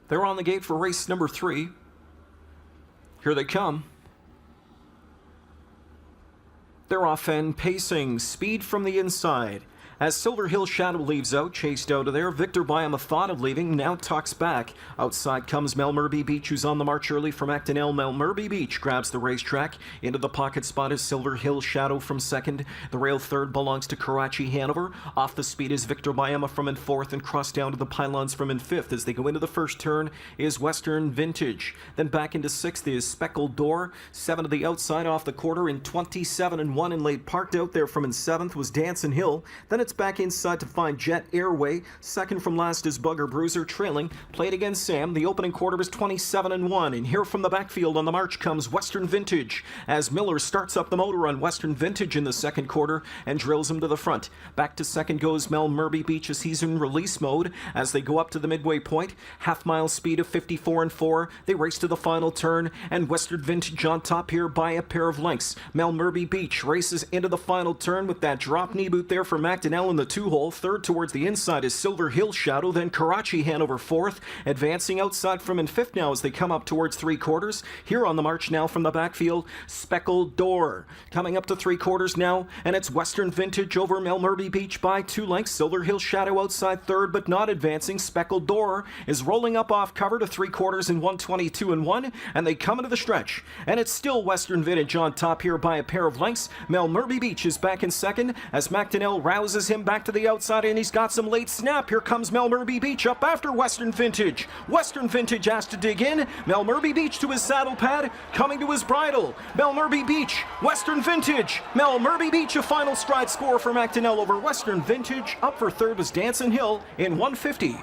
They're on the gate for race number 3. Here they come. They're off and pacing. Speed from the inside. As Silver Hill Shadow leaves out, chased out of there, Victor Byam thought of leaving, now tucks back. Outside comes Melmerby Beach, who's on the march early from Actonel. Melmerby Beach grabs the racetrack. Into the pocket spot is Silver Hill Shadow from second. The rail third belongs to Karachi Hanover. Off the speed is Victor Byam from in fourth, and cross down to the pylons from in fifth. As they go into the first turn is Western Vintage. Then back into sixth is Speckled Door. 7 to the outside off the quarter in 27 and 1 and laid parked out there from in seventh was Dancin' Hill. Then it's back inside to find Jet Airway. Second from last is Bugger Bruiser trailing. Played against Sam. The opening quarter was 27 and 1. And here from the backfield on the march comes Western Vintage as Miller starts up the motor on Western Vintage in the second quarter and drills him to the front. Back to second goes Melmerby Beach as he's in release mode as they go up to the midway point. Half-mile speed of 54 and 4. They race to the final turn and Western Vintage on top here by a pair of lengths. Melmerby Beach races into the final turn with that drop knee boot there for Actonel in the 2-hole. Third towards the inside is Silver Hill Shadow, then Karachi Hanover fourth. Advancing outside from in fifth now as they come up towards three quarters. Here on the march now from the backfield, Speckled Door. Coming up to three quarters now, and it's Western Vintage over Melmerby Beach by 2 lengths. Silver Hill Shadow outside third, but not advancing. Speckled Door is rolling up off cover to three quarters in 122 and 1, and they come into the stretch. And it's still Western Vintage on top here by a pair of lengths. Melmerby Beach is back in second as Actonel rouses him back to the outside, and he's got some late snap. Here comes Melmerby Beach up after Western Vintage. Western Vintage has to dig in. Melmerby Beach to his saddle pad, coming to his bridle. Melmerby Beach, Western Vintage. Melmerby Beach, a final stride score from Actonel over Western Vintage. Up for third was Dancin' Hill in 150.